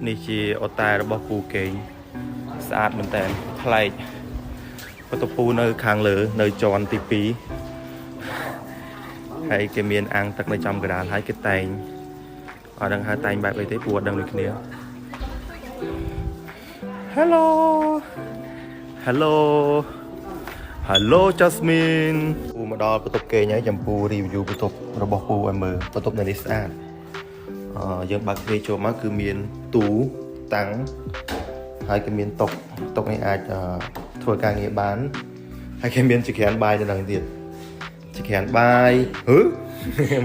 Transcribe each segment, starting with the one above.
នេះជាអូតារបស់ពូកេងស្អាតមែនតើប្លែកបន្ទប់ពូនៅខាងលើនៅជាន់ទី2ហើយគេមានអាងទឹកនៅចំកណ្ដាលហើយគេតែងអត់ដឹងហៅតែងបែបអីទេពូអត់ដឹងដូចគ្នា Hello Hello Hello Jasmine ពូមកដល់បន្ទប់គេងហើយចាំពូ review បន្ទប់របស់ពូឲ្យមើលបន្ទប់នៅនេះស្អាតយើងបើកទ្វារចូលមកគឺមានទូតាំងហើយគេមានតុនេះអាចធ្វើការងារបានហើយគេមានចក្រានបាយនៅនឹងទៀតចក្រានបាយ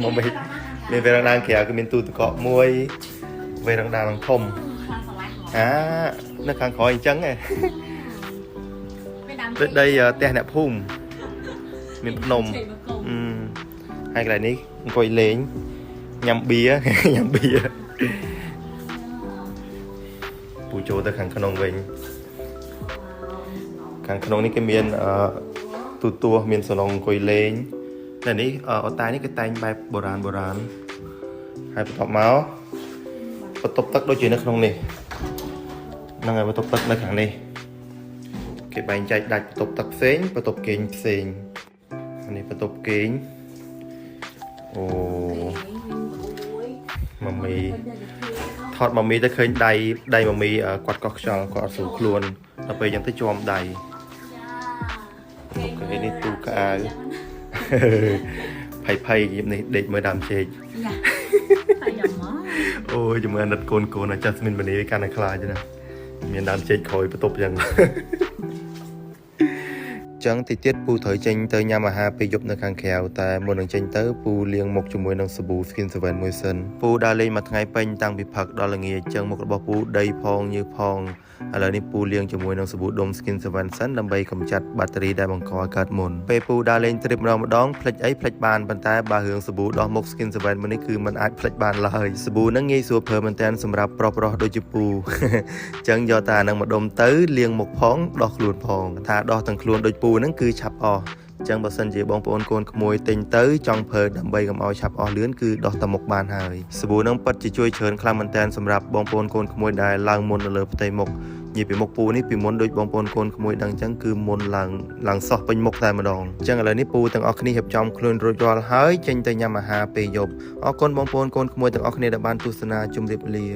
មកមិនមានវេរ៉ាំងក្រៅគឺមានទូទឹកកកមួយវេរ៉ាំងនឹងធំនៅខាងក្រោយអញ្ចឹងឯងដូចដីផ្ទះអ្នកភូមិមានភ្នំហើយកន្លែងនេះអង្គុយលេងញ៉ាំបៀពូចូលទៅខាងក្នុងវិញខាងក្នុងនេះគេមានទូទួមានសាឡុងអង្គុយលេងតែនេះអូតានេះគេតែងបែបបុរាណហើយបន្ទាប់មកបន្ទប់ទឹកដូចជានៅក្នុងនេះហ្នឹងហើយបន្ទប់ទឹកនៅខាងនេះគេបែងចែកដាច់បន្ទប់ទឹកផ្សេងបន្ទប់គេងផ្សេងនេះបន្ទប់គេងអូម៉ាមីថតម៉ាមីទៅឃើញដៃម៉ាមីគាត់កោះខ្យល់គាត់អត់ស្រួលខ្លួនដល់ពេលអញ្ចឹងទៅជាប់ដៃអូនេះទូកៅភ័យនេះដេកមើលដើមចេកអូយជំនឿអាណិតកូនអាចាស់មានមនីកាន់តែខ្លាចណាមានដើមចេកក្រោយបន្ទប់អញ្ចឹងចឹងទីទៀតពូត្រូវចេញទៅញ៉ាំអាហារពេលយប់នៅខាងក្រៅតែមុននឹងចេញទៅពូលាងមុខជាមួយនឹងសាប៊ូ Skin 7 មួយសិនពូដើរលេងមួយថ្ងៃពេញតាំងពីផឹកដល់ល្ងាចចឹងមុខរបស់ពូដីផងញើសផងឥឡូវនេះពូលាងជាមួយនឹងសាប៊ូដុំ Skin 7 សិនដើម្បីកម្ចាត់បាក់តេរីដែលបង្កឲ្យកើតមុនពេលពូដើរលេង trip ម្ដងផ្លិចអីផ្លិចបានប៉ុន្តែបើរឿងសាប៊ូដោះមុខ Skin 7 មួយនេះគឺมันអាចផ្លិចបានឡើយសាប៊ូហ្នឹងងាយស្រួលប្រើមែនតើសម្រាប់ប្រុសដូចជាពូចឹងយកតែអាហ្នឹងមកដុំទៅលាងមុខផងដោះខ្លួនផងថាដោះទាំងខ្លួនដូចពូហ្នឹងគឺឆាប់អស់ចឹងបើសិនជាបងប្អូនកូនក្មួយទិញទៅចង់ប្រើដើម្បីកុំឲ្យឆាប់អស់លឿនគឺដោះតែមុខបានហើយសាប៊ូហ្នឹងពិតជាជួយច្រើនខ្លាំងមែនតើសម្រាប់បងប្អូនកូនក្មួយដែលឡើងមុននៅលើផ្ទៃមុខនិយាយពីមុខពូនេះពីមុនដូចបងប្អូនកូនក្មួយដឹងចឹងគឺមុនឡើងសោះពេញមុខតែម្ដងចឹងឥឡូវនេះពូទាំងអស់គ្នារៀបចំខ្លួនរួចរាល់ហើយចេញទៅញ៉ាំអាហារពេលយប់អរគុណបងប្អូនកូនក្មួយទាំងអស់គ្នាដែលបានទស្សនាជម្រាបលា